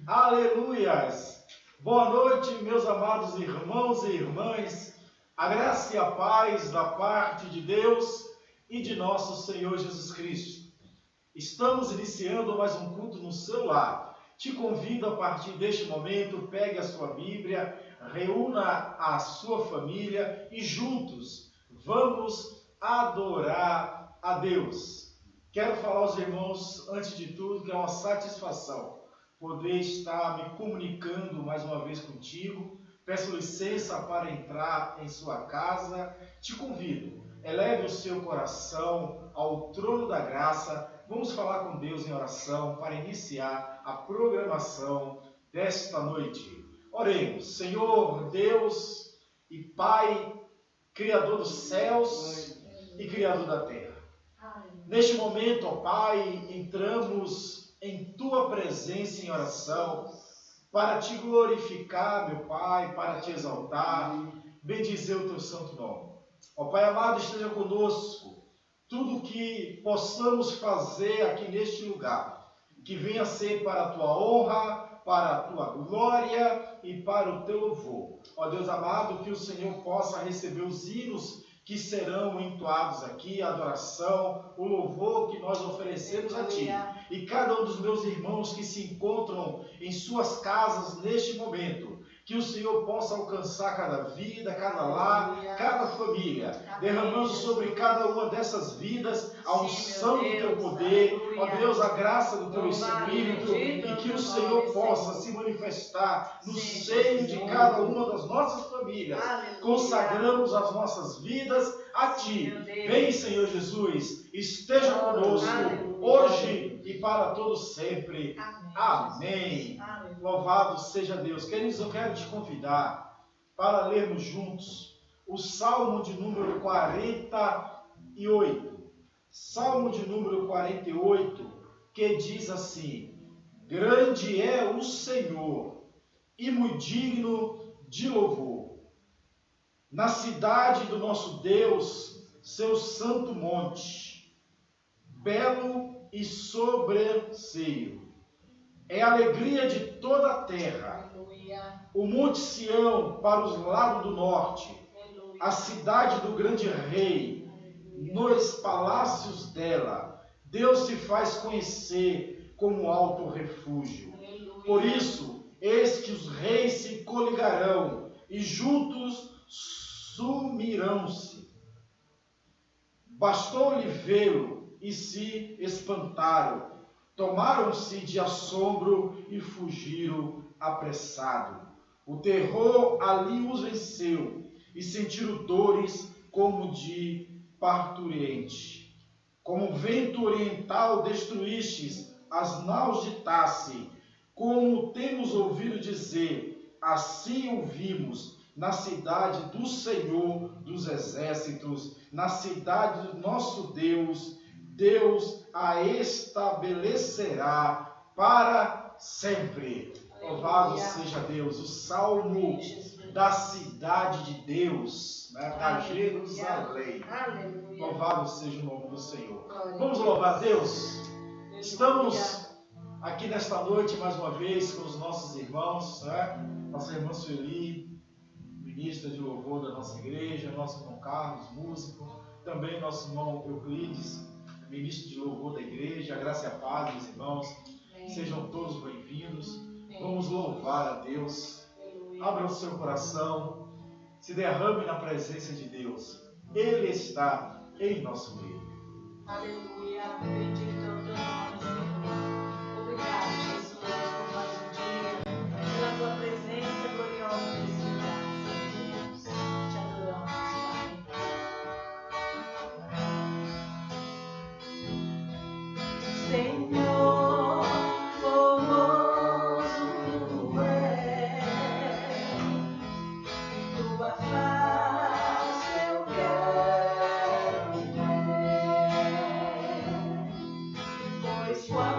Aleluias! Boa noite, meus amados irmãos e irmãs. A graça e a paz da parte de Deus e de nosso Senhor Jesus Cristo. Estamos iniciando mais um culto no seu lar. Te convido a partir deste momento, pegue a sua Bíblia, reúna a sua família e juntos vamos adorar a Deus. Quero falar aos irmãos, antes de tudo, que é uma satisfação poder estar me comunicando mais uma vez contigo. Peço licença para entrar em sua casa. Te convido, eleve o seu coração ao trono da graça. Vamos falar com Deus em oração para iniciar a programação desta noite. Oremos. Senhor Deus e Pai, Criador dos céus e Criador da terra. Neste momento, ó Pai, entramos em Tua presença em oração para Te glorificar, meu Pai, para Te exaltar, bendizer o Teu santo nome. Ó Pai amado, esteja conosco. Tudo que possamos fazer aqui neste lugar, que venha ser para a Tua honra, para a Tua glória e para o Teu louvor. Ó Deus amado, que o Senhor possa receber os hinos que serão entoados aqui, a adoração, o louvor que nós oferecemos a Ti. E cada um dos meus irmãos que se encontram em suas casas neste momento, que o Senhor possa alcançar cada vida, cada lar, cada família, derramando sobre cada uma dessas vidas a unção do Teu poder, ó Deus, a graça do Teu Espírito, e que o Senhor possa se manifestar no seio de cada uma das nossas famílias. Consagramos as nossas vidas a Ti. Vem, Senhor Jesus, esteja conosco hoje e para todos sempre. Amém. Louvado seja Deus. Queridos, eu quero te convidar para lermos juntos o Salmo de número 48. Salmo de número 48, que diz assim: grande é o Senhor e muito digno de louvor. Na cidade do nosso Deus, seu santo monte, belo e sobranceio. É a alegria de toda a terra. O Monte Sião para os lados do norte, a cidade do grande rei, nos palácios dela, Deus se faz conhecer como alto refúgio. Por isso, eis que os reis se coligarão e juntos sumirão-se. Bastou-lhe vê-lo e se espantaram. Tomaram-se de assombro e fugiram apressado. O terror ali os venceu e sentiram dores como de parturiente. Como vento oriental destruístes as naus de Tasse, como temos ouvido dizer, assim ouvimos na cidade do Senhor dos exércitos, na cidade do nosso Deus. Deus a estabelecerá para sempre. Louvado seja Deus. O Salmo da cidade de Deus, da Jerusalém. Louvado seja o nome do Senhor. Vamos louvar a Deus. Estamos aqui nesta noite mais uma vez com os nossos irmãos, nossa irmã Sueli, ministra de louvor da nossa igreja, nosso irmão Carlos, músico, também nosso irmão Euclides, ministro de louvor da igreja. A graça e a paz, meus irmãos. Sejam todos bem-vindos. Vamos louvar a Deus. Abra o seu coração. Se derrame na presença de Deus. Ele está em nosso meio. Aleluia. Bendito é o teu nome, Senhor. Obrigado, Jesus, por mais um dia, pela tua presença gloriosa nesse lugar, Senhor Deus. Te adoramos, Pai. Senhor, formoso tu és, tua face eu quero ver, pois quando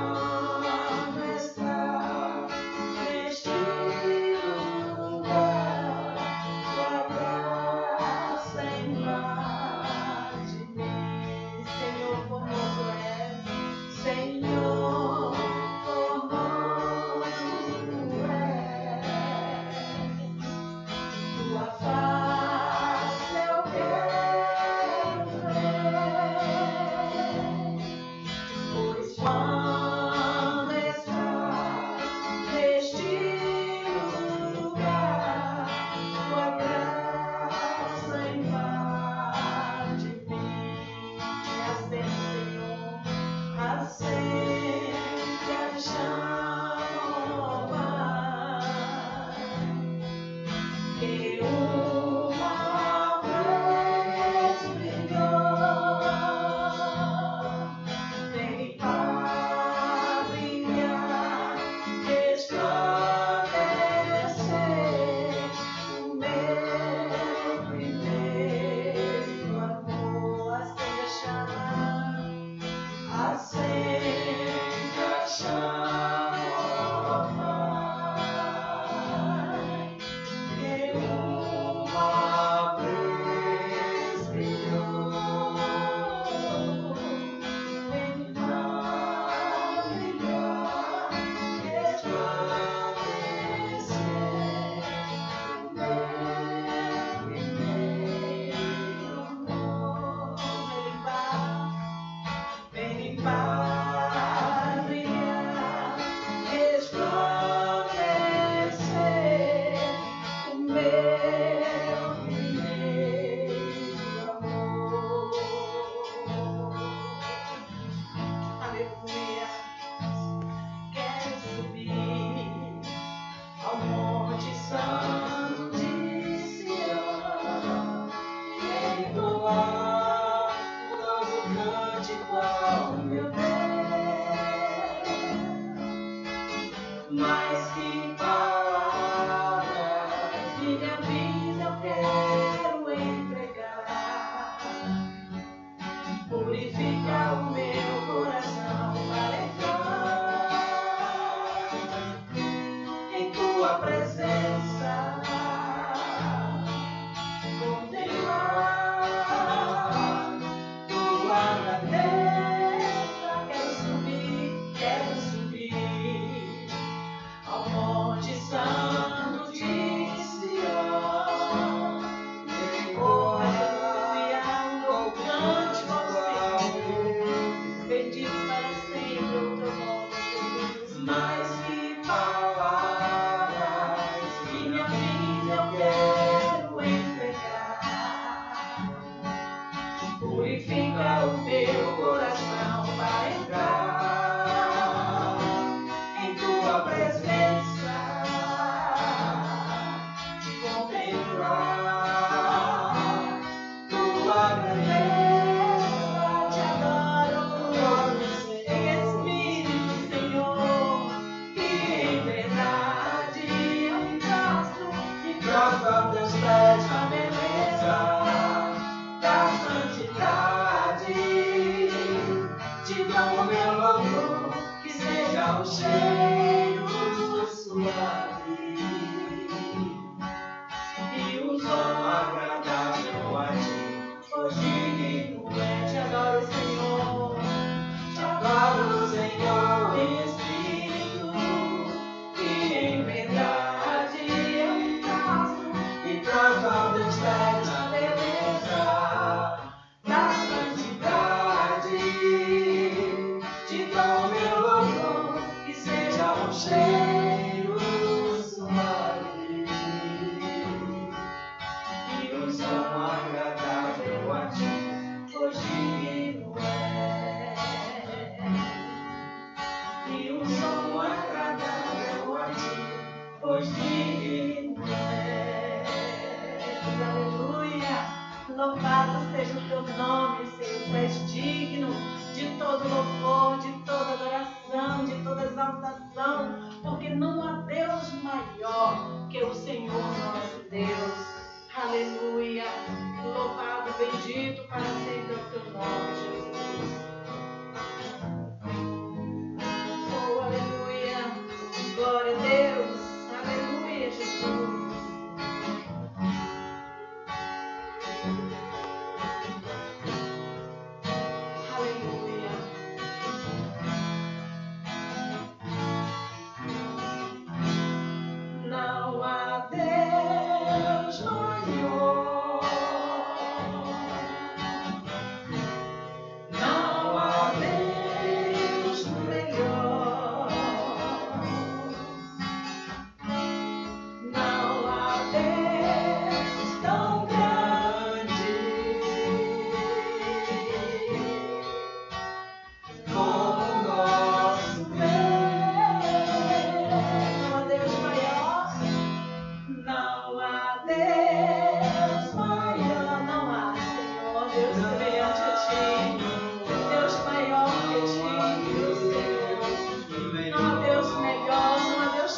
Quero subir ao monte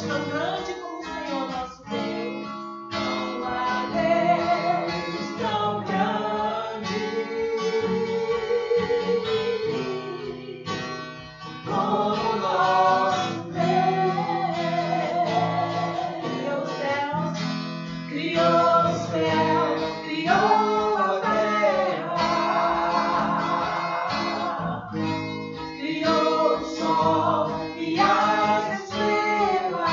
Deus tão grande como o Senhor nosso Deus. Não há Deus tão grande como nosso Deus. Criou os céus, criou a terra, criou o sol e as estrelas.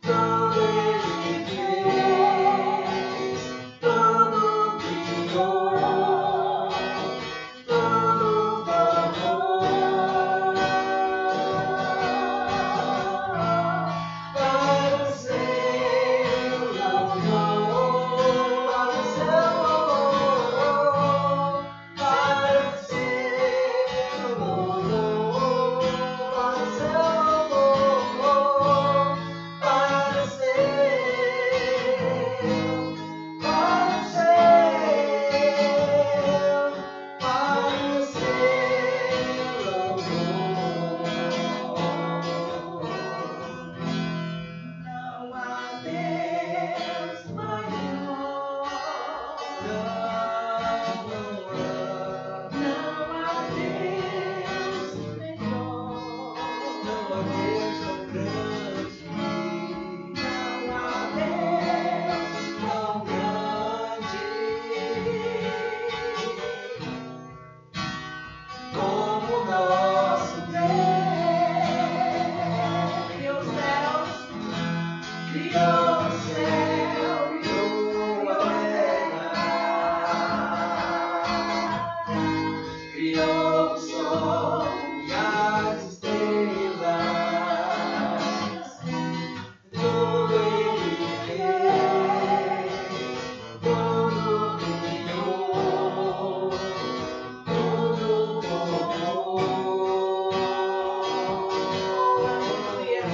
Tudo Ele fez, tudo criou, tudo formou para o seu louvor, para o seu louvor, para o seu louvor, para o seu louvor, para o seu, não há Deus maior, não há Deus melhor, não há Deus tão grande, não há Deus tão grande como o nosso Deus. Criou os céus, criou o céu, criou a terra, criou o sol e as estrelas. Tudo Ele fez, tudo criou, tudo formou. Aleluia.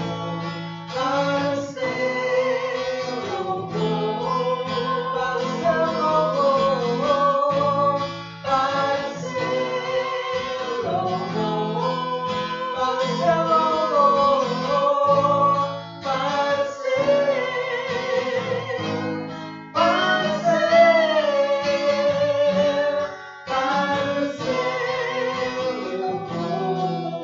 Para o seu louvor, para o seu louvor, para o seu louvor, para o seu louvor, para o seu, para o seu louvor.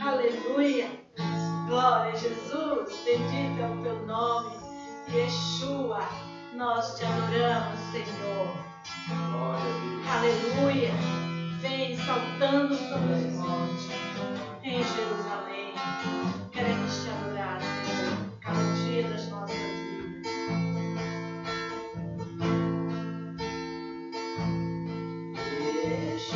Aleluia. Glória a Jesus. Bendito é o teu nome, Yeshua. Nós te adoramos, Senhor. Aleluia. Vem saltando sobre os montes em Jerusalém. Queremos te adorar, Senhor, cada dia das nossas vidas. Yeshua.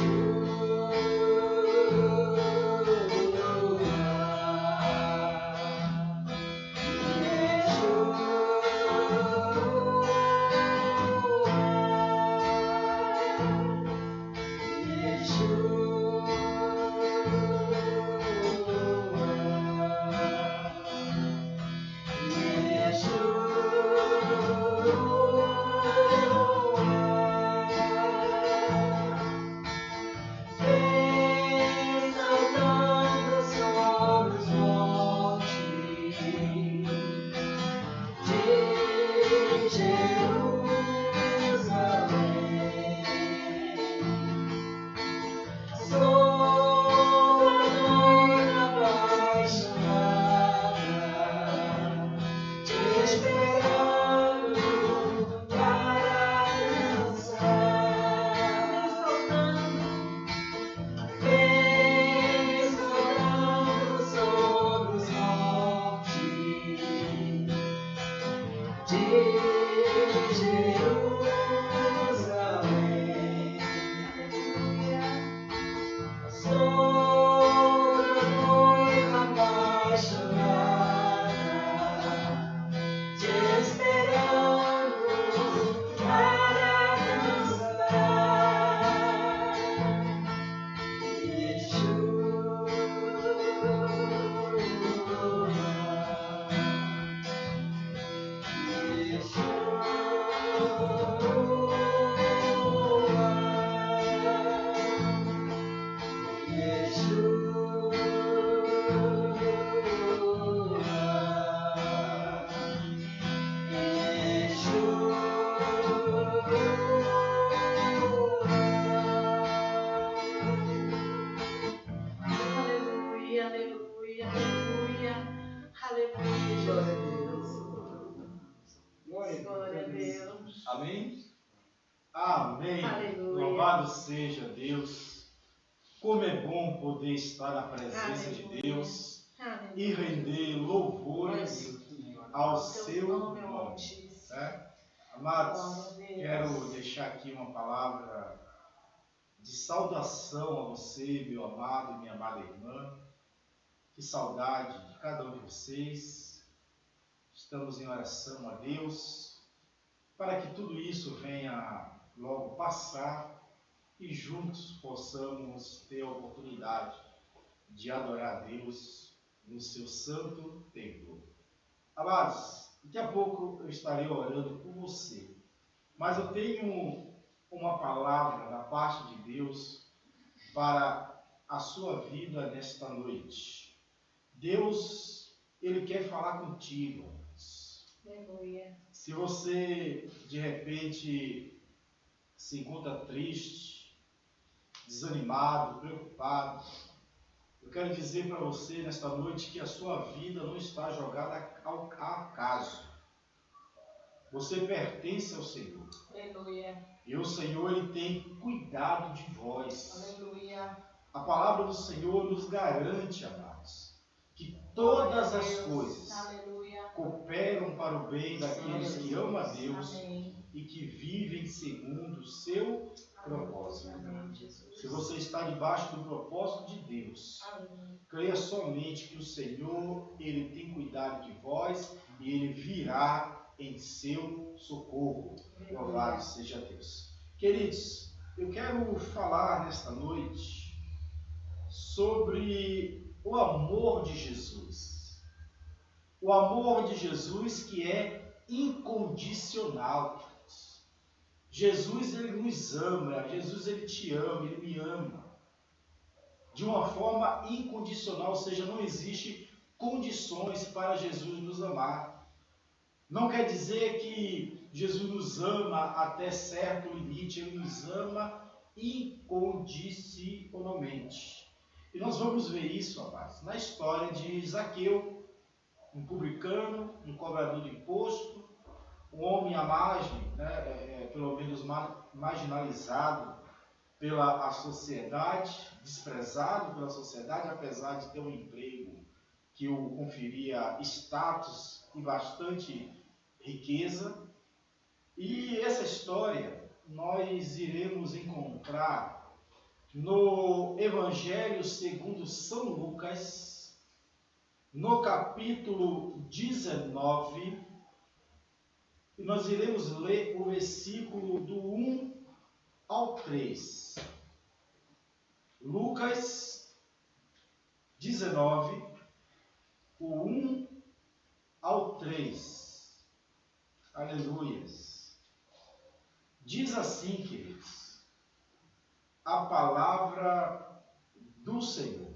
seja Deus. Como é bom poder estar na presença de Deus e render louvores ao seu nome. Amados, quero deixar aqui uma palavra de saudação a você, meu amado e minha amada irmã. Que saudade de cada um de vocês. Estamos em oração a Deus para que tudo isso venha logo passar e juntos possamos ter a oportunidade de adorar a Deus no seu santo templo. Amados, daqui a pouco eu estarei orando por você, mas eu tenho uma palavra da parte de Deus para a sua vida nesta noite. Deus, Ele quer falar contigo. Aleluia. Se você, de repente, se encontra triste, desanimado, preocupado, eu quero dizer para você nesta noite que a sua vida não está jogada ao acaso. Você pertence ao Senhor. Aleluia. E o Senhor, Ele tem cuidado de vós. Aleluia. A palavra do Senhor nos garante, amados, que todas as coisas cooperam para o bem daqueles que amam a Deus. Amém. E que vivem segundo o seu propósito. Amém, se você está debaixo do propósito de Deus, amém, creia somente que o Senhor, Ele tem cuidado de vós e Ele virá em seu socorro. Louvado seja Deus. Queridos, eu quero falar nesta noite sobre o amor de Jesus. O amor de Jesus que é incondicional. Jesus, Ele nos ama, Jesus, Ele te ama, Ele me ama. De uma forma incondicional, ou seja, não existe condições para Jesus nos amar. Não quer dizer que Jesus nos ama até certo limite, Ele nos ama incondicionalmente. E nós vamos ver isso, amados, na história de Zaqueu, um publicano, um cobrador de imposto, um homem à margem, pelo menos marginalizado pela sociedade, desprezado pela sociedade, apesar de ter um emprego que o conferia status e bastante riqueza. E essa história nós iremos encontrar no Evangelho segundo São Lucas, no capítulo 19, e nós iremos ler o versículo do 1 ao 3. Lucas 19, o 1 ao 3. Aleluias. Diz assim, queridos, a palavra do Senhor.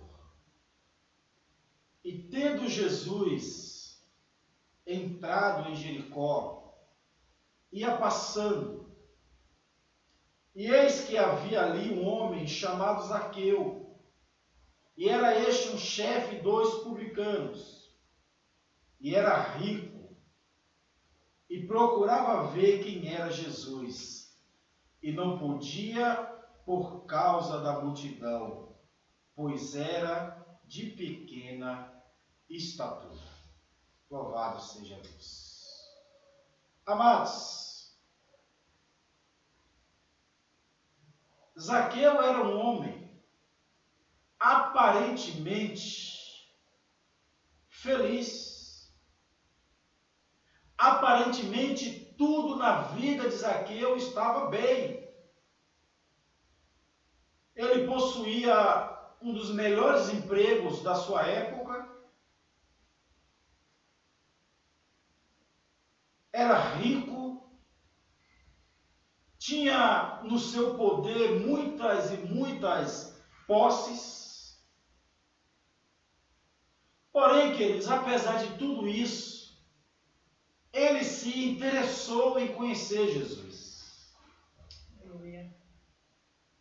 E tendo Jesus entrado em Jericó, ia passando, e eis que havia ali um homem chamado Zaqueu, e era este um chefe dos publicanos, e era rico, e procurava ver quem era Jesus, e não podia por causa da multidão, pois era de pequena estatura. Louvado seja Deus. Amados, Zaqueu era um homem aparentemente feliz. Aparentemente tudo na vida de Zaqueu estava bem. Ele possuía um dos melhores empregos da sua época. Era rico, tinha no seu poder muitas e muitas posses. Porém, queridos, apesar de tudo isso, ele se interessou em conhecer Jesus. Aleluia.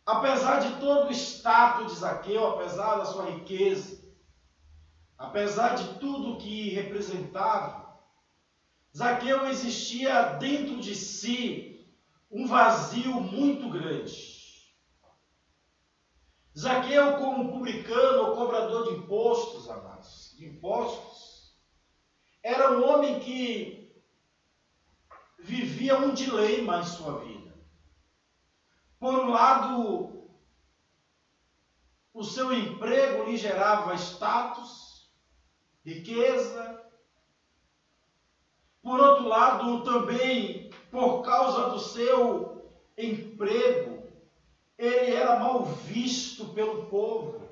Apesar de todo o status de Zaqueu, apesar da sua riqueza, apesar de tudo que representava, Zaqueu existia dentro de si um vazio muito grande. Zaqueu, como publicano ou cobrador de impostos, amados, era um homem que vivia um dilema em sua vida. Por um lado, o seu emprego lhe gerava status, riqueza. Por outro lado, também, por causa do seu emprego, ele era mal visto pelo povo.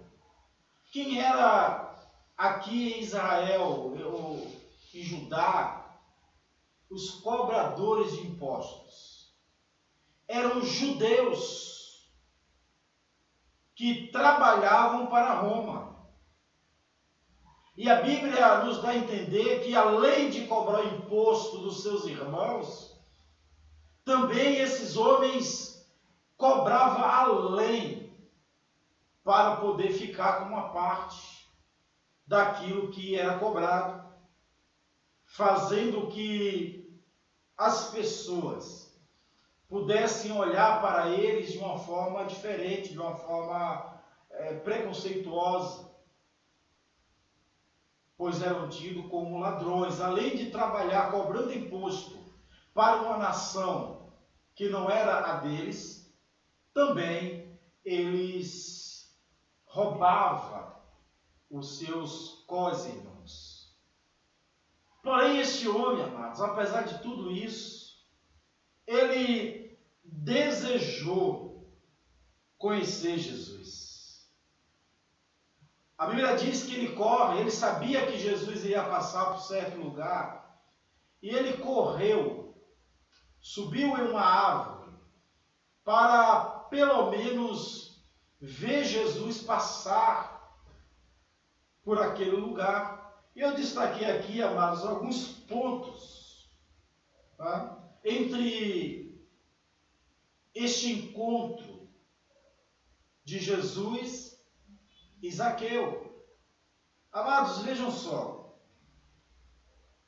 Quem era aqui em Israel ou em Judá os cobradores de impostos? Eram os judeus que trabalhavam para Roma. E a Bíblia nos dá a entender que, além de cobrar o imposto dos seus irmãos, também esses homens cobravam além para poder ficar com uma parte daquilo que era cobrado, fazendo que as pessoas pudessem olhar para eles de uma forma diferente, de uma forma preconceituosa, pois eram tidos como ladrões. Além de trabalhar cobrando imposto para uma nação que não era a deles, também eles roubavam os seus co-irmãos. Porém, este homem, amados, apesar de tudo isso, ele desejou conhecer Jesus. A Bíblia diz que ele sabia que Jesus iria passar por certo lugar, e ele correu, subiu em uma árvore, para pelo menos ver Jesus passar por aquele lugar. E eu destaquei aqui, amados, alguns pontos, tá? Entre este encontro de Jesus e Zaqueu. Amados, vejam só.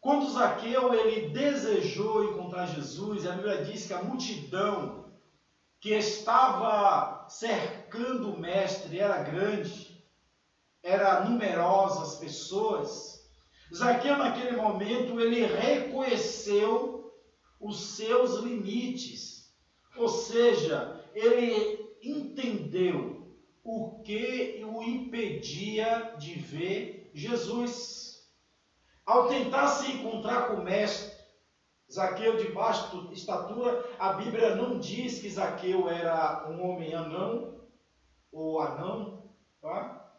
Quando Zaqueu ele desejou encontrar Jesus, a Bíblia diz que a multidão que estava cercando o mestre era grande, era numerosa as pessoas. Zaqueu, naquele momento, ele reconheceu os seus limites, ou seja, ele entendeu o que o impedia de ver Jesus. Ao tentar se encontrar com o mestre, Zaqueu de baixa estatura, a Bíblia não diz que Zaqueu era um homem anão, ou anão, tá?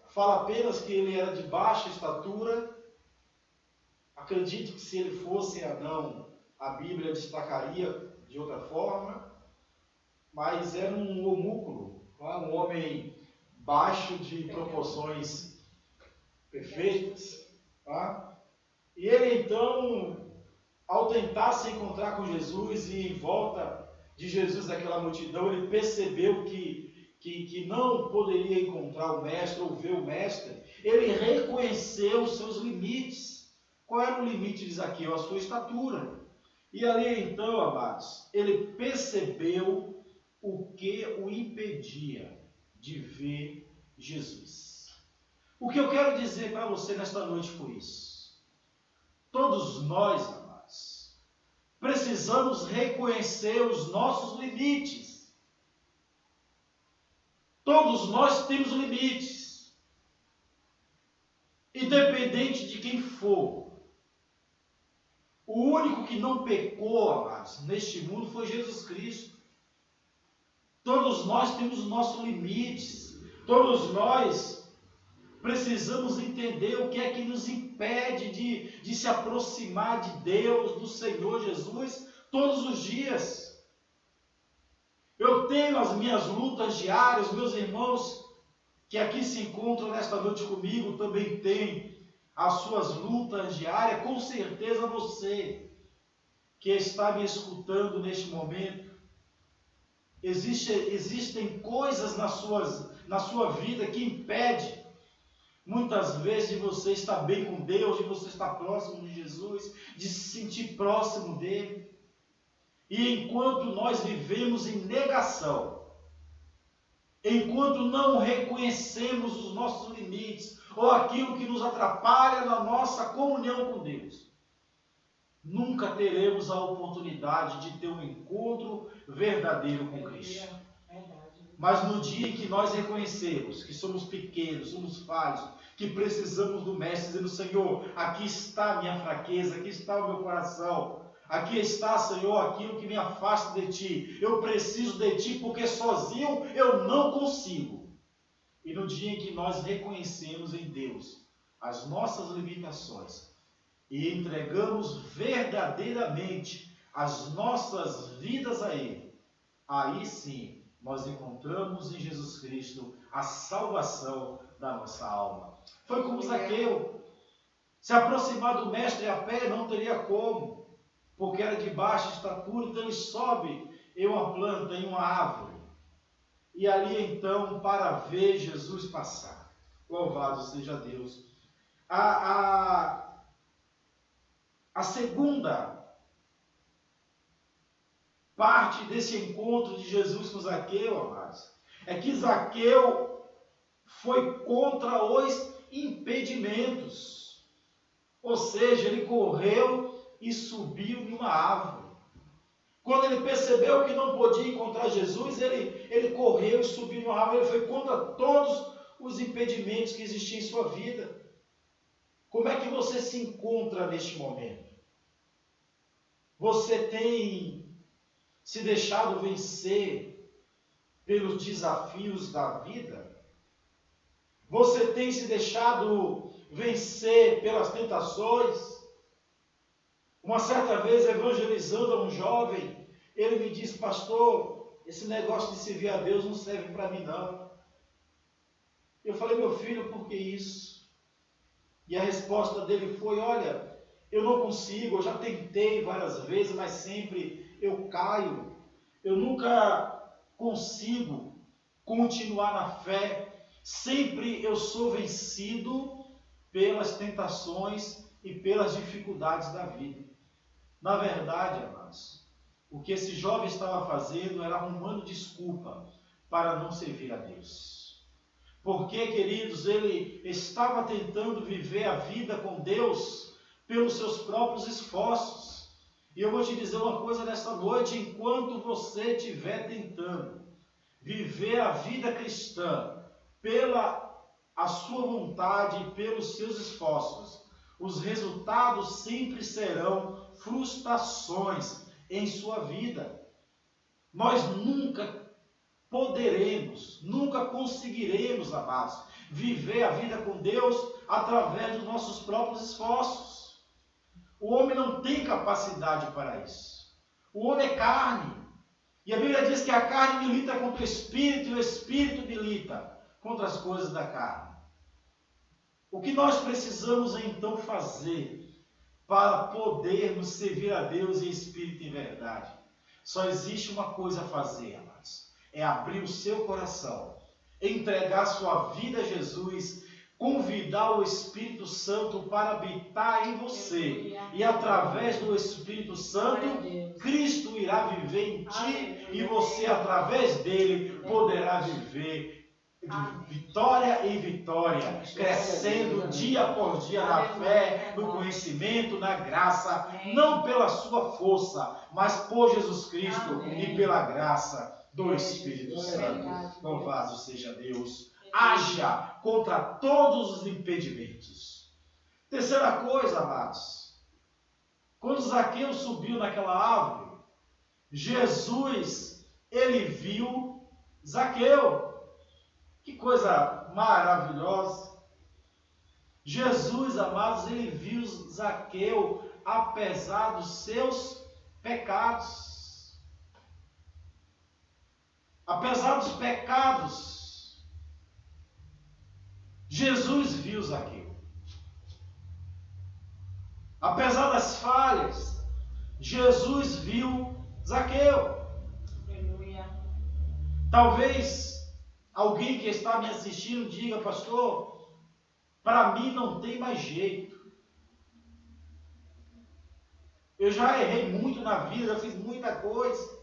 Fala apenas que ele era de baixa estatura. Acredito que se ele fosse anão, a Bíblia destacaria de outra forma, mas era um homúnculo, tá? Um homem baixo de proporções perfeitas, tá? E ele então, ao tentar se encontrar com Jesus e em volta de Jesus daquela multidão, ele percebeu que não poderia encontrar o mestre ou ver o mestre. Ele reconheceu os seus limites. Qual era o limite de Zaqueu? A sua estatura. E ali então, amados, ele percebeu o que o impedia de ver Jesus. O que eu quero dizer para você nesta noite com isso? Todos nós, amados, precisamos reconhecer os nossos limites. Todos nós temos limites, independente de quem for. O único que não pecou, amados, neste mundo foi Jesus Cristo. Todos nós temos os nossos limites. Todos nós precisamos entender o que é que nos impede de se aproximar de Deus, do Senhor Jesus, todos os dias. Eu tenho as minhas lutas diárias, meus irmãos que aqui se encontram nesta noite comigo também têm as suas lutas diárias. Com certeza você que está me escutando neste momento, existem coisas na sua vida que impedem muitas vezes de você estar bem com Deus, de você estar próximo de Jesus, de se sentir próximo dele. E enquanto nós vivemos em negação, enquanto não reconhecemos os nossos limites ou aquilo que nos atrapalha na nossa comunhão com Deus, nunca teremos a oportunidade de ter um encontro verdadeiro com Cristo. Mas no dia em que nós reconhecemos que somos pequenos, somos falhos, que precisamos do Mestre, dizendo: Senhor, aqui está a minha fraqueza, aqui está o meu coração, aqui está, Senhor, aquilo que me afasta de Ti. Eu preciso de Ti porque sozinho eu não consigo. E no dia em que nós reconhecemos em Deus as nossas limitações e entregamos verdadeiramente as nossas vidas a Ele, aí sim nós encontramos em Jesus Cristo a salvação da nossa alma. Foi como Zaqueu. Se aproximar do Mestre a pé não teria como, porque era de baixa estatura, então ele sobe em uma planta, em uma árvore, e ali então para ver Jesus passar. Louvado seja Deus. A segunda parte desse encontro de Jesus com Zaqueu, amados, é que Zaqueu foi contra os impedimentos. Ou seja, ele correu e subiu em uma árvore. Quando ele percebeu que não podia encontrar Jesus, ele correu e subiu em uma árvore. Ele foi contra todos os impedimentos que existiam em sua vida. Como é que você se encontra neste momento? Você tem se deixado vencer pelos desafios da vida? Você tem se deixado vencer pelas tentações? Uma certa vez, evangelizando a um jovem, ele me disse: pastor, esse negócio de servir a Deus não serve para mim não. Eu falei: meu filho, por que isso? E a resposta dele foi: olha, eu não consigo, eu já tentei várias vezes, mas sempre eu caio, eu nunca consigo continuar na fé, sempre eu sou vencido pelas tentações e pelas dificuldades da vida. Na verdade, amados, o que esse jovem estava fazendo era arrumando desculpa para não servir a Deus. Porque, queridos, ele estava tentando viver a vida com Deus pelos seus próprios esforços. E eu vou te dizer uma coisa nesta noite: enquanto você estiver tentando viver a vida cristã pela a sua vontade e pelos seus esforços, os resultados sempre serão frustrações em sua vida. Nós nunca poderemos, nunca conseguiremos, amados, viver a vida com Deus através dos nossos próprios esforços. O homem não tem capacidade para isso. O homem é carne. E a Bíblia diz que a carne milita contra o Espírito e o Espírito milita contra as coisas da carne. O que nós precisamos então fazer para podermos servir a Deus em espírito e em verdade? Só existe uma coisa a fazer, amados. É abrir o seu coração, entregar sua vida a Jesus, convidar o Espírito Santo para habitar em você. E através do Espírito Santo, Cristo irá viver em ti e você, através dele, poderá viver de vitória em vitória, crescendo dia por dia na fé, no conhecimento, na graça, não pela sua força, mas por Jesus Cristo e pela graça do Espírito Santo. Louvado seja Deus. Haja contra todos os impedimentos. Terceira coisa, amados, quando Zaqueu subiu naquela árvore, Jesus, ele viu Zaqueu. Que coisa maravilhosa. Jesus, amados, ele viu Zaqueu apesar dos seus pecados. Apesar dos pecados, Jesus viu Zaqueu. Apesar das falhas, Jesus viu Zaqueu. Aleluia. Talvez alguém que está me assistindo diga: pastor, para mim não tem mais jeito. Eu já errei muito na vida, já fiz muita coisa.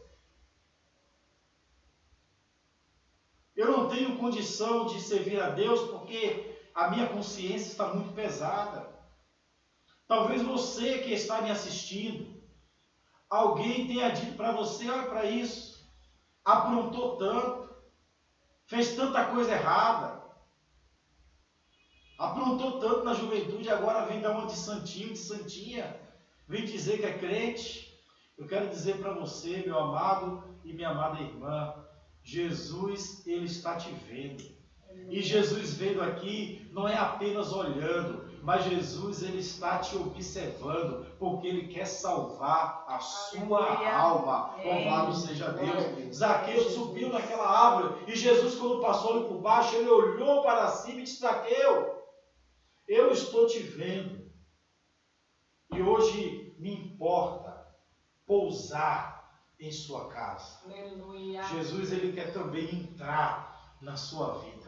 Eu não tenho condição de servir a Deus porque a minha consciência está muito pesada. Talvez você que está me assistindo, alguém tenha dito para você, olha para isso, aprontou tanto, fez tanta coisa errada, aprontou tanto na juventude, agora vem dar uma de santinho, de santinha, vem dizer que é crente. Eu quero dizer para você, meu amado e minha amada irmã, Jesus, Ele está te vendo. E Jesus vendo aqui, não é apenas olhando, mas Jesus, Ele está te observando, porque Ele quer salvar a sua alma. Louvado seja Deus. Zaqueu subiu naquela árvore, e Jesus, quando passou ali por baixo, Ele olhou para cima e disse, Zaqueu, eu estou te vendo. E hoje me importa pousar em sua casa. Aleluia. Jesus, Ele quer também entrar na sua vida.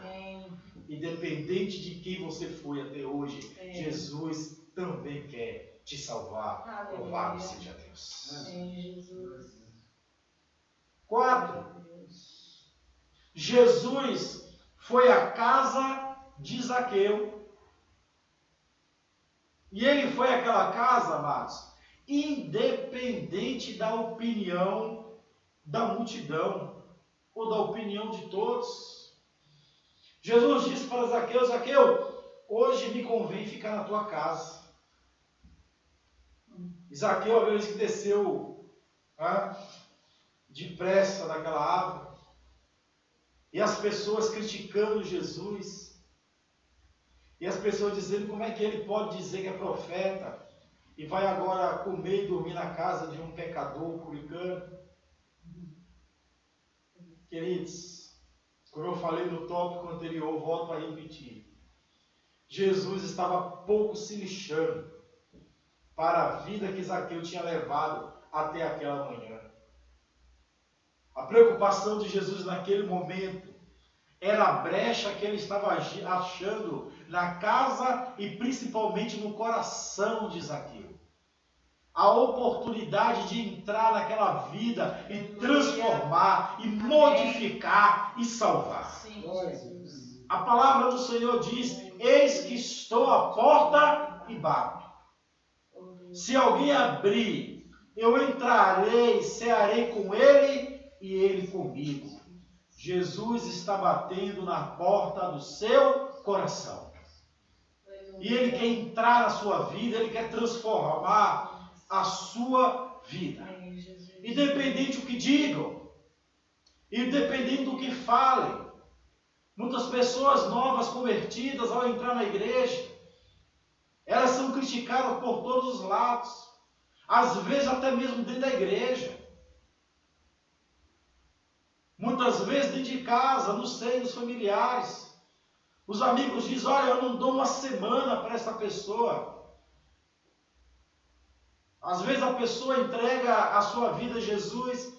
Independente de quem você foi até hoje, Jesus também quer te salvar. Aleluia. Louvado seja Deus. Jesus. 4. Jesus foi à casa de Zaqueu. E ele foi àquela casa, amados, independente da opinião da multidão ou da opinião de todos. Jesus disse para Zaqueu, Zaqueu, hoje me convém ficar na tua casa. E Zaqueu, a vez que desceu depressa daquela árvore, e as pessoas criticando Jesus, e as pessoas dizendo como é que ele pode dizer que é profeta, e vai agora comer e dormir na casa de um pecador publicano. Queridos, como eu falei no tópico anterior, volto a repetir. Jesus estava pouco se lixando para a vida que Zaqueu tinha levado até aquela manhã. A preocupação de Jesus naquele momento era a brecha que ele estava achando na casa e principalmente no coração de Zaqueu. A oportunidade de entrar naquela vida e transformar, e modificar e salvar. Sim, Jesus. A palavra do Senhor diz, eis que estou à porta e bato. Se alguém abrir, eu entrarei, cearei com ele e ele comigo. Jesus está batendo na porta do seu coração. E Ele quer entrar na sua vida, Ele quer transformar a sua vida. Independente do que digam, independente do que falem. Muitas pessoas novas convertidas ao entrar na igreja, elas são criticadas por todos os lados. Às vezes até mesmo dentro da igreja. Muitas vezes dentro de casa, no seio dos familiares. Os amigos dizem, olha, eu não dou uma semana para essa pessoa. Às vezes a pessoa entrega a sua vida a Jesus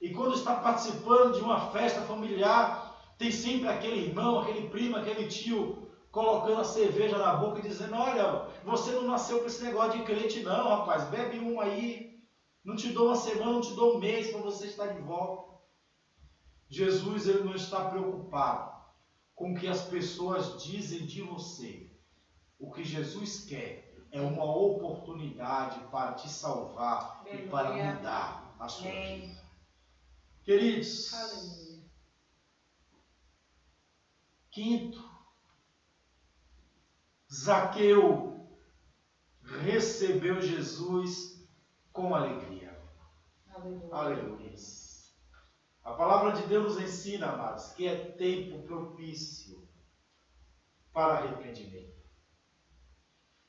e quando está participando de uma festa familiar, tem sempre aquele irmão, aquele primo, aquele tio colocando a cerveja na boca e dizendo, olha, você não nasceu para esse negócio de crente não, rapaz, bebe uma aí, não te dou uma semana, não te dou um mês para você estar de volta. Jesus, ele não está preocupado com o que as pessoas dizem de você. O que Jesus quer é uma oportunidade para te salvar e para mudar a sua vida. Queridos, Aleluia. quinto, Zaqueu recebeu Jesus com alegria. Aleluia. Aleluia. A palavra de Deus nos ensina, amados, que é tempo propício para arrependimento.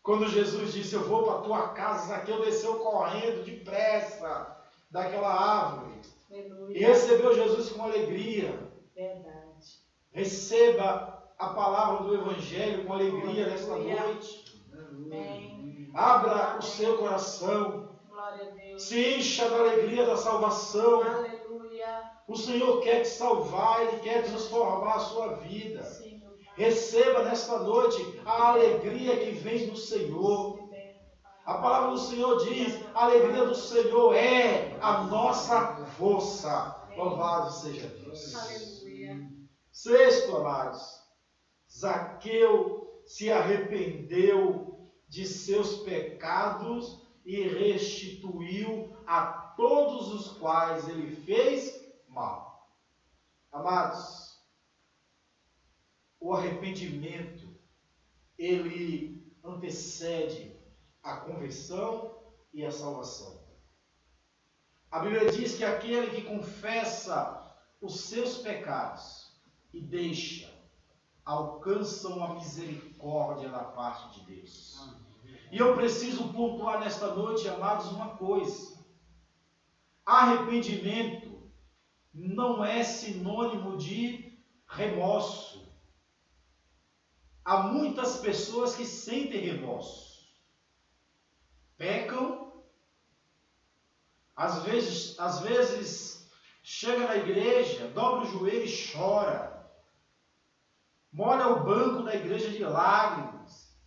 Quando Jesus disse, eu vou para a tua casa, Zaqueu desceu correndo depressa daquela árvore. Aleluia. E recebeu Jesus com alegria. Verdade. Receba a palavra do Evangelho com alegria nesta noite. Amém. Abra o seu coração. Glória a Deus. Se encha da alegria da salvação. Aleluia. O Senhor quer te salvar, Ele quer transformar a sua vida. Sim, meu Pai. Receba nesta noite a alegria que vem do Senhor. A palavra do Senhor diz, a alegria do Senhor é a nossa força. Louvado seja Deus. Aleluia. Sexto, amados, Zaqueu se arrependeu de seus pecados e restituiu a todos os quais ele fez mal. Amados, o arrependimento, ele antecede a conversão e a salvação. A Bíblia diz que aquele que confessa os seus pecados e deixa, alcançam a misericórdia da parte de Deus. E eu preciso pontuar nesta noite, amados, uma coisa. Arrependimento não é sinônimo de remorso. Há muitas pessoas que sentem remorso. Pecam, às vezes chega na igreja, dobra o joelho e chora. Molha o banco da igreja de lágrimas.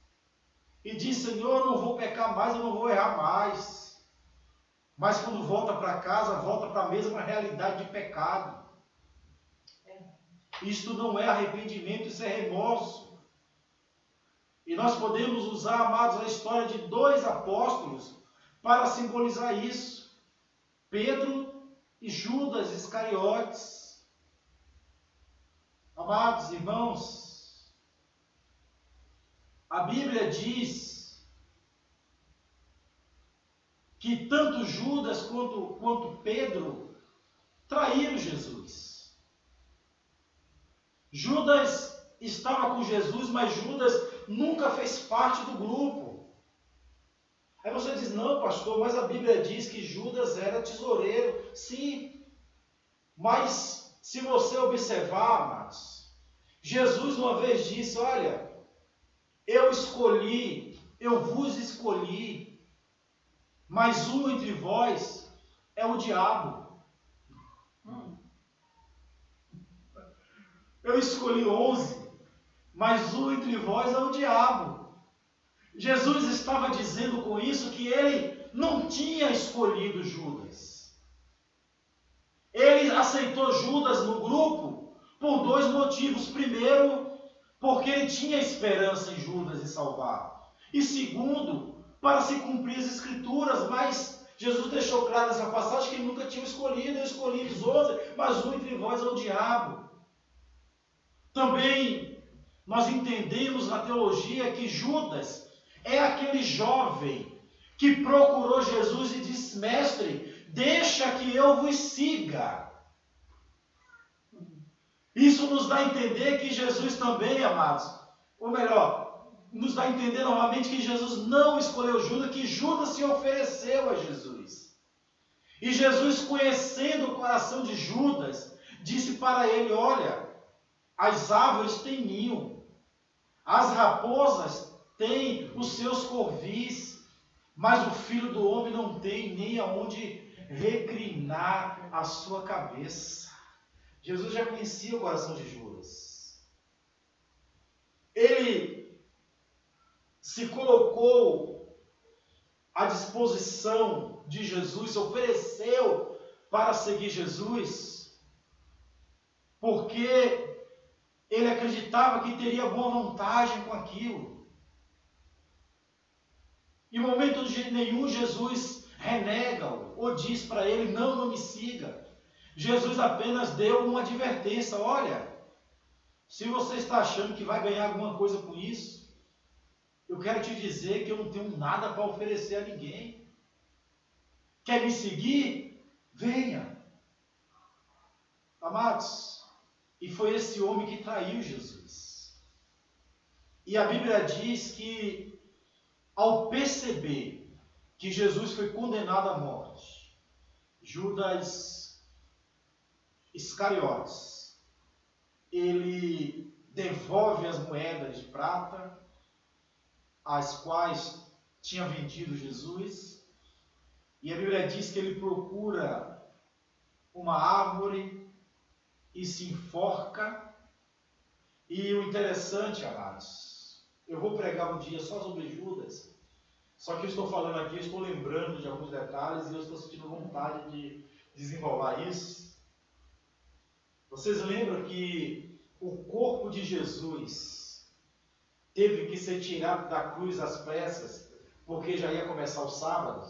E diz, Senhor, eu não vou pecar mais, eu não vou errar mais. Mas quando volta para casa, volta para a mesma realidade de pecado. Isto não é arrependimento, isso é remorso. E nós podemos usar, amados, a história de dois apóstolos para simbolizar isso. Pedro e Judas Iscariotes. Amados irmãos, a Bíblia diz que tanto Judas quanto Pedro traíram Jesus. Judas estava com Jesus, mas Judas nunca fez parte do grupo. Aí você diz, não pastor, mas a Bíblia diz que Judas era tesoureiro. Sim, mas se você observar, amados, Jesus uma vez disse, olha, eu vos escolhi, mas um entre vós é o diabo. Eu escolhi 11, mas um entre vós é o diabo. Jesus estava dizendo com isso que ele não tinha escolhido Judas. Ele aceitou Judas no grupo por dois motivos. Primeiro, porque ele tinha esperança em Judas e salvar. E segundo, para se cumprir as escrituras. Mas Jesus deixou claro nessa passagem que ele nunca tinha escolhido. Eu escolhi os 11, mas um entre vós é o diabo. Também nós entendemos na teologia que Judas é aquele jovem que procurou Jesus e disse, mestre, deixa que eu vos siga. Isso nos dá a entender que Jesus também, amados, ou melhor, nos dá a entender novamente que Jesus não escolheu Judas, que Judas se ofereceu a Jesus. E Jesus, conhecendo o coração de Judas, disse para ele, olha, as árvores têm ninho, as raposas têm os seus corvis, mas o Filho do Homem não tem nem aonde reclinar a sua cabeça. Jesus já conhecia o coração de Judas. Ele se colocou à disposição de Jesus, se ofereceu para seguir Jesus, porque ele acreditava que teria boa vantagem com aquilo. Em momento nenhum Jesus renega-o ou diz para ele, não me siga. Jesus apenas deu uma advertência, olha, se você está achando que vai ganhar alguma coisa com isso, eu quero te dizer que eu não tenho nada para oferecer a ninguém. Quer me seguir? Venha. Amados, e foi esse homem que traiu Jesus. E a Bíblia diz que, ao perceber que Jesus foi condenado à morte, Judas Iscariotes, ele devolve as moedas de prata, as quais tinha vendido Jesus, e a Bíblia diz que ele procura uma árvore e se enforca. E o interessante, amados, eu vou pregar um dia só sobre Judas, só que eu estou falando aqui, eu estou lembrando de alguns detalhes e eu estou sentindo vontade de desenrolar isso. Vocês lembram que Jesus teve que ser tirado da cruz às pressas, porque já ia começar o sábado,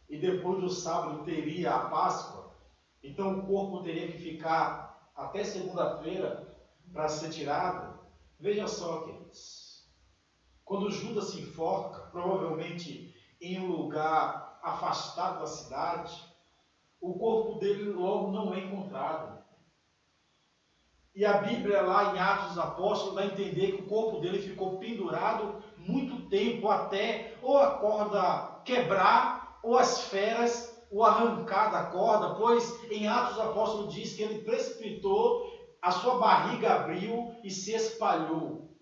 e depois do sábado teria a Páscoa, então o corpo teria que ficar até segunda-feira para ser tirado. Veja só, queridos, quando Judas se enforca, provavelmente em um lugar afastado da cidade, o corpo dele logo não é encontrado. E a Bíblia lá em Atos dos Apóstolos dá a entender que o corpo dele ficou pendurado muito tempo, até ou a corda quebrar, ou as feras o arrancar da corda, pois em Atos dos Apóstolos diz que ele precipitou, a sua barriga abriu e se espalhou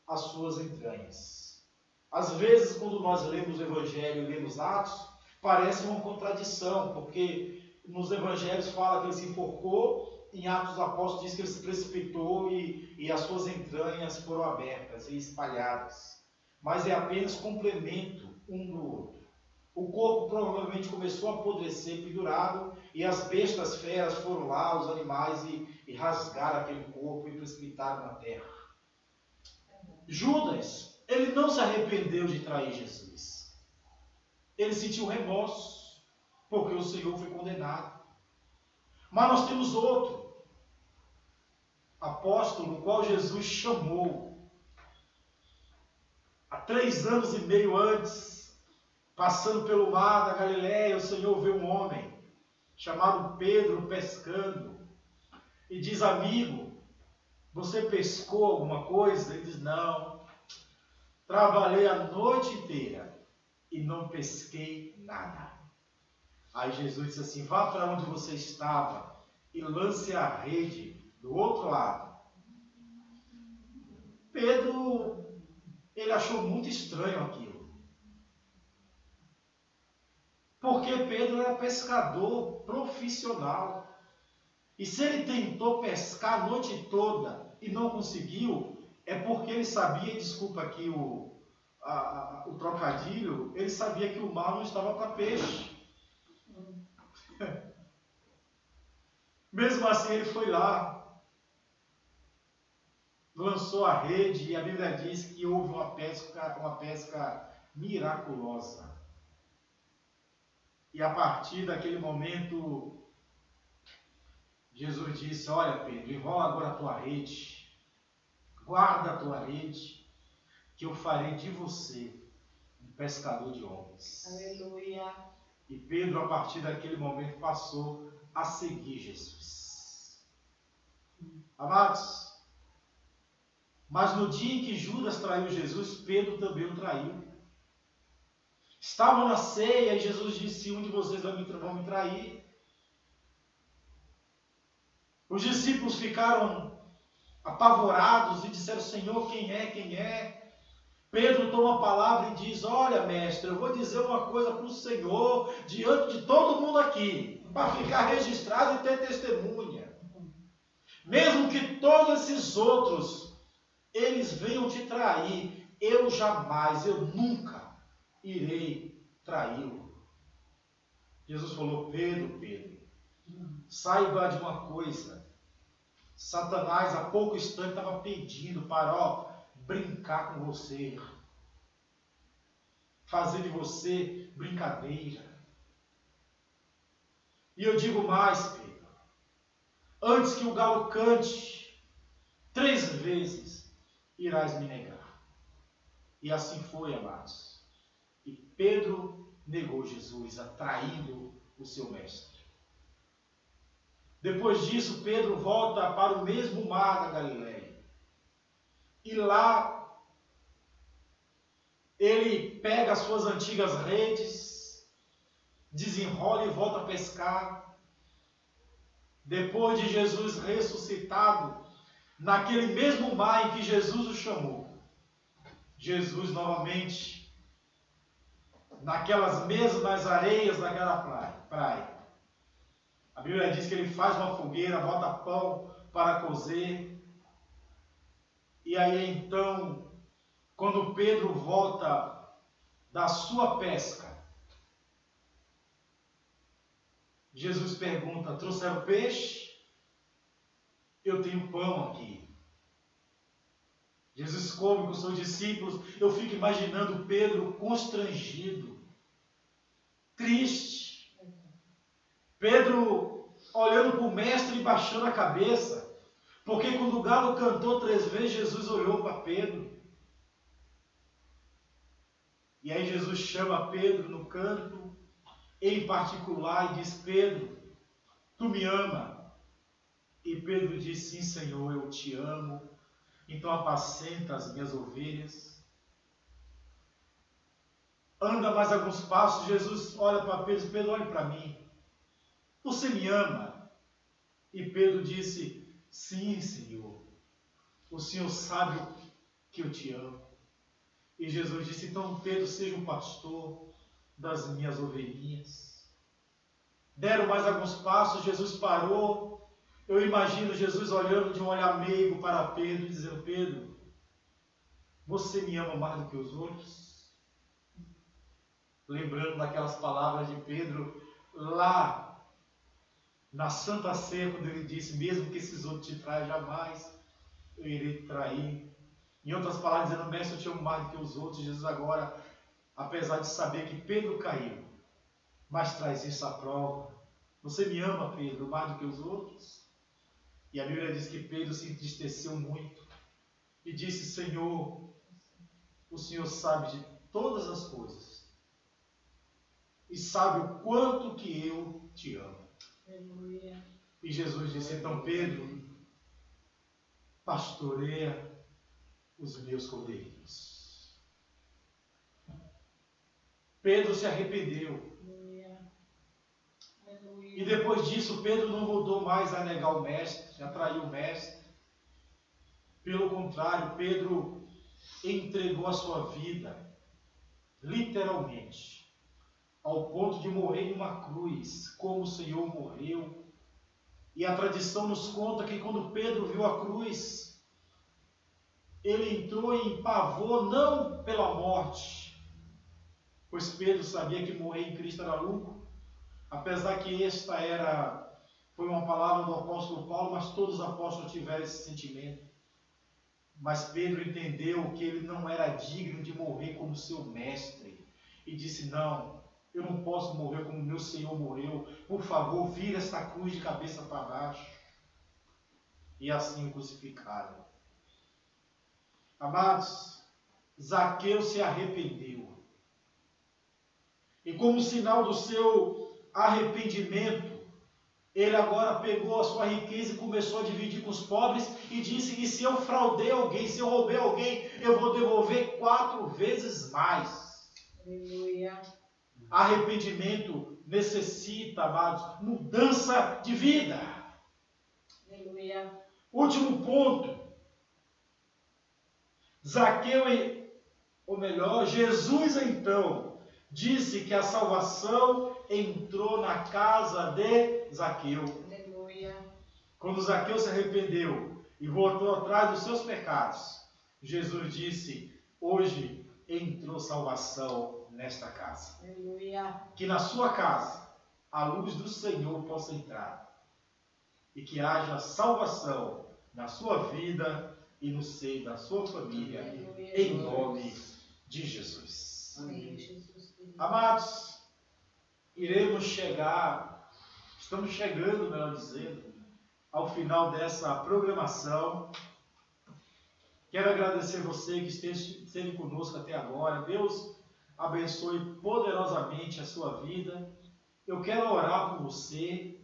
as suas entranhas. Às vezes, quando nós lemos o Evangelho e lemos Atos, parece uma contradição, porque nos Evangelhos fala que ele se enforcou, em Atos dos Apóstolos diz que ele se precipitou e as suas entranhas foram abertas e espalhadas. Mas é apenas complemento um do outro. O corpo provavelmente começou a apodrecer pendurado, e as bestas feras foram lá, os animais, e rasgaram aquele corpo e precipitaram na terra. Judas, ele não se arrependeu de trair Jesus. Ele sentiu remorso, porque o Senhor foi condenado. Mas nós temos outro apóstolo, o qual Jesus chamou há 3 anos e meio antes, passando pelo mar da Galileia, o Senhor vê um homem chamado Pedro pescando e diz: amigo, você pescou alguma coisa? Ele diz: não, trabalhei a noite inteira e não pesquei nada. Aí Jesus disse assim: vá para onde você estava e lance a rede do outro lado. Pedro, ele achou muito estranho aquilo, porque Pedro era pescador profissional, e se ele tentou pescar a noite toda e não conseguiu, é porque ele sabia, desculpa aqui o trocadilho, ele sabia que o mar não estava para peixe. Mesmo assim ele foi lá, lançou a rede, e a Bíblia diz que houve uma pesca miraculosa. E a partir daquele momento, Jesus disse: olha, Pedro, enrola agora a tua rede, guarda a tua rede, que eu farei de você um pescador de homens. Aleluia. E Pedro, a partir daquele momento, passou a seguir Jesus. Amados, mas no dia em que Judas traiu Jesus, Pedro também o traiu. Estavam na ceia e Jesus disse: um de vocês vão me trair. Os discípulos ficaram apavorados e disseram: Senhor, quem é? Quem é? Pedro toma a palavra e diz: olha, mestre, eu vou dizer uma coisa para o Senhor diante de todo mundo aqui, para ficar registrado e ter testemunha. Mesmo que todos esses outros, eles venham te trair, eu jamais, eu nunca irei traí-lo. Jesus falou: Pedro, saiba de uma coisa. Satanás há pouco instante estava pedindo para brincar com você, fazer de você brincadeira. E eu digo mais, Pedro, antes que o galo cante 3 vezes, irás me negar. E assim foi, amados. E Pedro negou Jesus, atraindo o seu mestre. Depois disso, Pedro volta para o mesmo mar da Galileia. E lá, ele pega as suas antigas redes, desenrola e volta a pescar. Depois de Jesus ressuscitado, naquele mesmo mar em que Jesus o chamou, Jesus novamente, naquelas mesmas areias daquela praia. A Bíblia diz que ele faz uma fogueira, bota pão para cozer. E aí então, quando Pedro volta da sua pesca, Jesus pergunta: trouxeram peixe? Eu tenho pão aqui. Jesus come com os seus discípulos. Eu fico imaginando Pedro constrangido, triste. Pedro olhando para o mestre e baixando a cabeça. Porque quando o galo cantou 3 vezes, Jesus olhou para Pedro. E aí Jesus chama Pedro no canto, em particular, e diz: Pedro, tu me ama? E Pedro diz: sim, Senhor, eu te amo. Então apacenta as minhas ovelhas. Anda mais alguns passos, Jesus olha para Pedro: Pedro, olhe para mim. Você me ama? E Pedro disse: sim, Senhor. O Senhor sabe que eu te amo. E Jesus disse: então, Pedro, seja um pastor das minhas ovelhinhas. Deram mais alguns passos, Jesus parou. Eu imagino Jesus olhando de um olhar meigo para Pedro, dizendo: Pedro, você me ama mais do que os outros? Lembrando daquelas palavras de Pedro lá na Santa Ceia, quando ele disse: mesmo que esses outros te traiam, jamais eu irei te trair. Em outras palavras, dizendo: mestre, eu te amo mais do que os outros. Jesus agora, apesar de saber que Pedro caiu, mas traz isso à prova: você me ama, Pedro, mais do que os outros? E a Bíblia diz que Pedro se entristeceu muito e disse: Senhor, o Senhor sabe de todas as coisas e sabe o quanto que eu te amo. Aleluia. E Jesus disse: então, Pedro, pastoreia os meus cordeirinhos. Pedro se arrependeu. E depois disso, Pedro não voltou mais a negar o mestre, a trair o mestre. Pelo contrário, Pedro entregou a sua vida, literalmente, ao ponto de morrer em uma cruz, como o Senhor morreu. E a tradição nos conta que quando Pedro viu a cruz, ele entrou em pavor, não pela morte, pois Pedro sabia que morrer em Cristo era lucro. Apesar que foi uma palavra do apóstolo Paulo, mas todos os apóstolos tiveram esse sentimento. Mas Pedro entendeu que ele não era digno de morrer como seu mestre. E disse: não, eu não posso morrer como meu Senhor morreu. Por favor, vira esta cruz de cabeça para baixo. E assim o crucificaram. Amados, Zaqueu se arrependeu. E como sinal do seu arrependimento, ele agora pegou a sua riqueza e começou a dividir com os pobres e disse: e se eu fraudei alguém, se eu roubei alguém, eu vou devolver 4 vezes mais. Aleluia. Arrependimento necessita, amados, mudança de vida. Aleluia. Último ponto. Zaqueu, ou melhor, Jesus então disse que a salvação entrou na casa de Zaqueu. Aleluia. Quando Zaqueu se arrependeu e voltou atrás dos seus pecados, Jesus disse: hoje entrou salvação nesta casa. Aleluia. Que na sua casa a luz do Senhor possa entrar e que haja salvação na sua vida e no seio da sua família. Aleluia. Em nome de Jesus. Amém, Jesus. Amados, estamos chegando, melhor dizendo, ao final dessa programação. Quero agradecer você que esteve conosco até agora. Deus abençoe poderosamente a sua vida. Eu quero orar por você,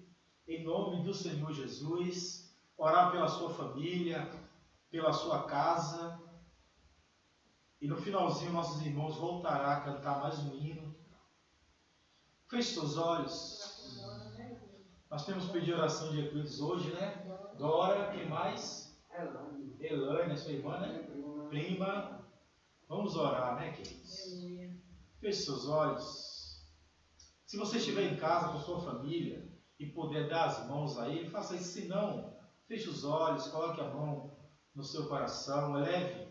em nome do Senhor Jesus, orar pela sua família, pela sua casa. E no finalzinho, nossos irmãos voltarão a cantar mais um hino. Feche seus olhos. Nós temos pedido oração de Eclipse hoje, né? Dora, quem mais? Elane, sua irmã, né? Prima. Vamos orar, né, queridos? Feche seus olhos. Se você estiver em casa com sua família e puder dar as mãos a Ele, faça isso. Se não, feche os olhos, coloque a mão no seu coração, eleve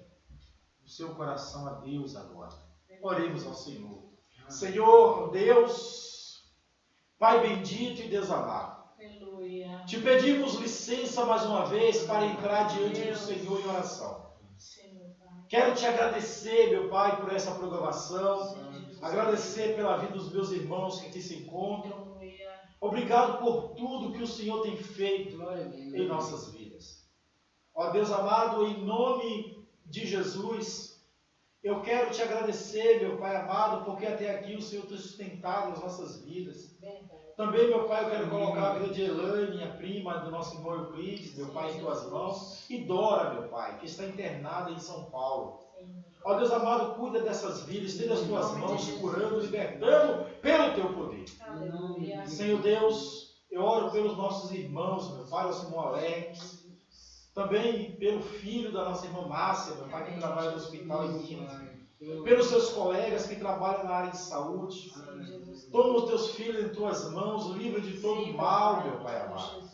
o seu coração a Deus agora. Oremos ao Senhor. Senhor, Deus, Pai bendito e Deus amado, Aleluia. te pedimos licença mais uma vez para entrar diante do Senhor em oração. Senhor. Quero te agradecer, meu Pai, por essa programação. Agradecer pela vida dos meus irmãos que aqui se encontram. Obrigado por tudo que o Senhor tem feito em nossas vidas. Ó Deus amado, em nome de Jesus, eu quero te agradecer, meu Pai amado, porque até aqui o Senhor tem sustentado as nossas vidas. Também, meu Pai, eu quero colocar a vida de Elaine, a prima do nosso irmão Euclides, meu Pai, em tuas mãos. E Dora, meu Pai, que está internada em São Paulo. Ó Deus amado, cuida dessas vidas, estenda as tuas mãos, curando, libertando pelo teu poder. Aleluia. Senhor Deus, eu oro pelos nossos irmãos, meu Pai, nosso irmão Alex. Também pelo filho da nossa irmã Márcia, meu Pai, que trabalha no hospital em Minas. Pelos seus colegas que trabalham na área de saúde. Toma os teus filhos em tuas mãos, livra de todo mal, meu Pai amado.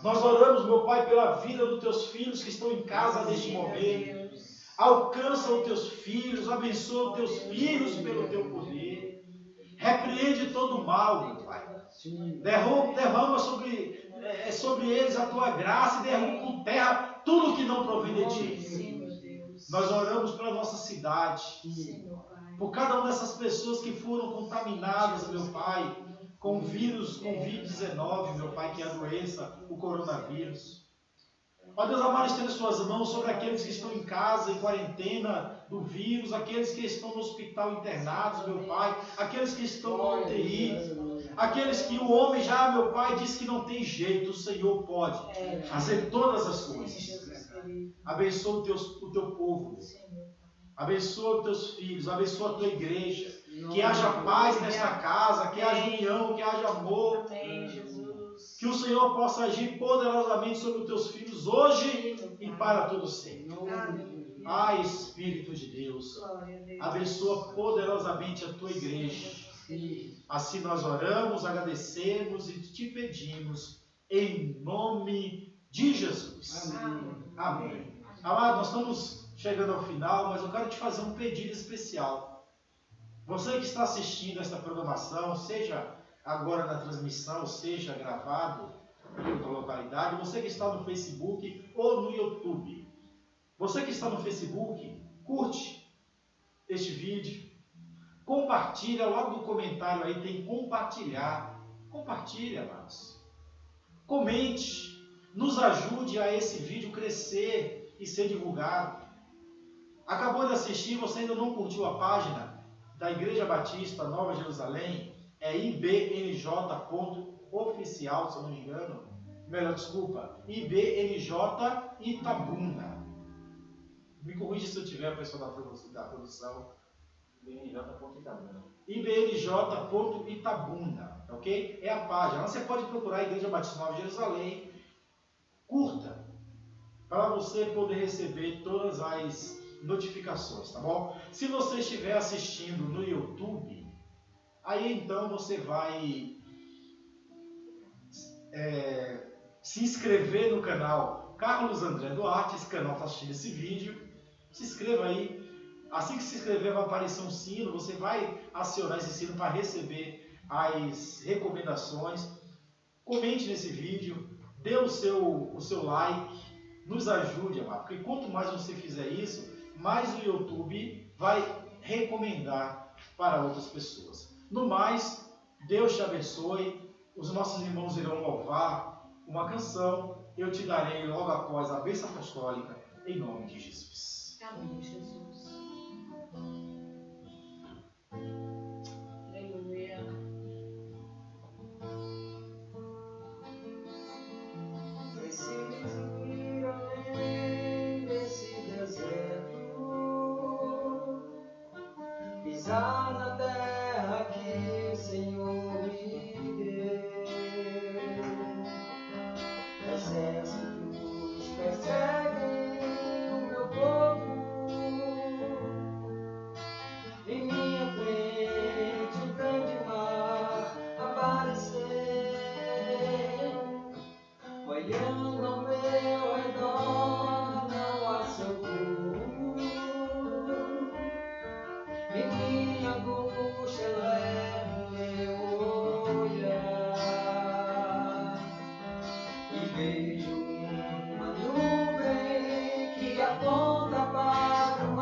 Nós oramos, meu Pai, pela vida dos teus filhos que estão em casa neste momento. Alcança os teus filhos, abençoa os teus filhos pelo teu poder. Repreende todo o mal, meu Pai. Derrama sobre eles a tua graça e derrama por terra tudo que não provém de ti. Nós oramos pela nossa cidade, por cada uma dessas pessoas que foram contaminadas, meu Pai, com o vírus Covid-19, meu Pai, que é a doença, o coronavírus. Ó Deus amado, estenda suas mãos sobre aqueles que estão em casa, em quarentena do vírus, aqueles que estão no hospital internados, meu Pai, aqueles que estão na UTI, aqueles que o homem já, meu Pai, diz que não tem jeito, o Senhor pode fazer todas as coisas. Abençoa o teu povo, abençoa os teus filhos, abençoa a tua igreja, que haja paz nesta casa, que haja união, que haja amor. Amém, Jesus. Que o Senhor possa agir poderosamente sobre os teus filhos hoje e para todo sempre. Ai, Espírito de Deus, abençoa poderosamente a tua igreja. Assim nós oramos, agradecemos e te pedimos em nome de Jesus. Amém. Amado, nós estamos chegando ao final, mas eu quero te fazer um pedido especial. Você que está assistindo esta programação, seja agora na transmissão, seja gravado em outra localidade, você que está no Facebook ou no YouTube. Você que está no Facebook, curte este vídeo, compartilha, logo no comentário aí tem compartilhar. Compartilhe, amados. Comente, nos ajude a esse vídeo crescer e ser divulgado. Acabou de assistir, você ainda não curtiu a página da Igreja Batista Nova Jerusalém? É ibnj.oficial, se eu não me engano. Desculpa, IBNJ Itabuna. Me corrija se eu tiver a pessoa da produção. IBNJ.Itabuna. IBNJ.Itabuna, ok? É a página. Você pode procurar a Igreja Batista Nova Jerusalém. Curta, para você poder receber todas as notificações, tá bom? Se você estiver assistindo no YouTube, aí então você vai se inscrever no canal Carlos André Duarte. Esse canal está assistindo esse vídeo. Se inscreva aí. Assim que se inscrever vai aparecer um sino. Você vai acionar esse sino para receber as recomendações. Comente nesse vídeo. Dê o seu like. Nos ajude, amado. Porque quanto mais você fizer isso, mais o YouTube vai recomendar para outras pessoas. No mais, Deus te abençoe. Os nossos irmãos irão louvar uma canção. Eu te darei logo após a bênção apostólica, em nome de Jesus. Amém, Jesus. Aleluia. Decides ir além desse deserto, pisar na terra que o Senhor me deu. Exércitos perseguem o meu povo, em minha frente o grande mar apareceu, olhando ao meu redor não há socorro, em minha angústia levo meu olhar e vejo uma nuvem que aponta para o mar.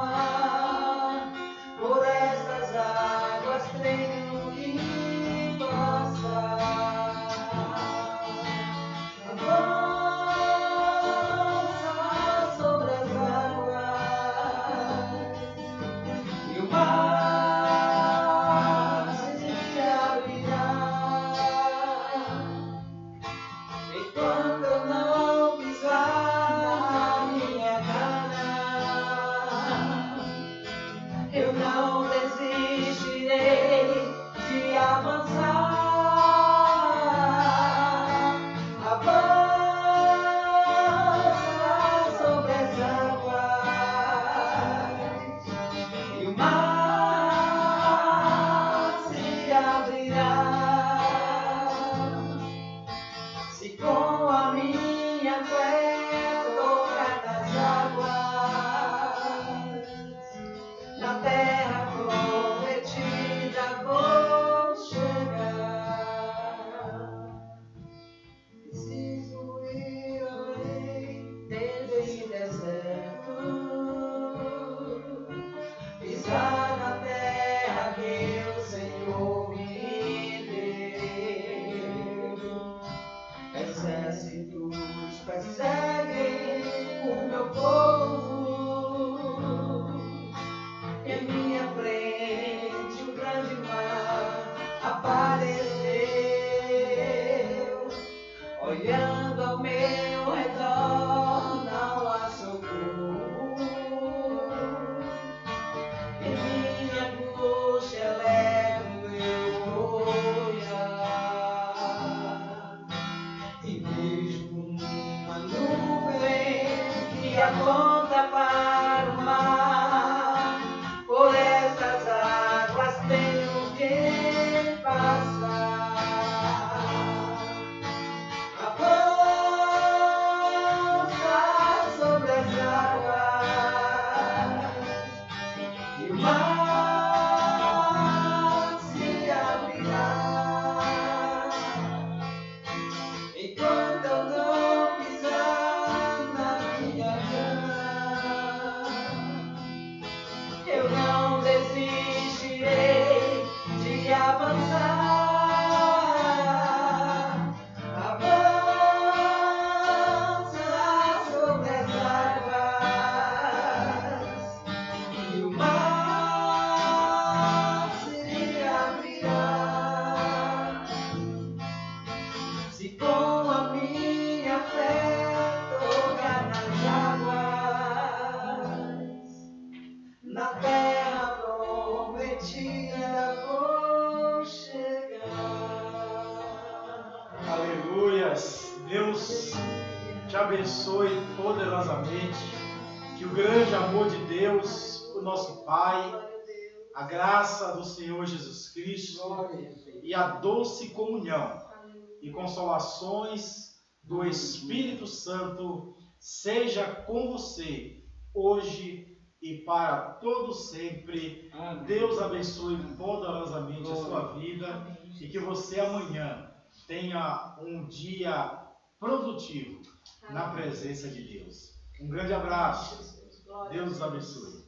abençoe poderosamente. Que o grande amor de Deus, o nosso Pai, a graça do Senhor Jesus Cristo e a doce comunhão e consolações do Espírito Santo seja com você hoje e para todo sempre. Amém. Deus abençoe poderosamente a sua vida e que você amanhã tenha um dia produtivo na presença de Deus. Um grande abraço. Deus abençoe.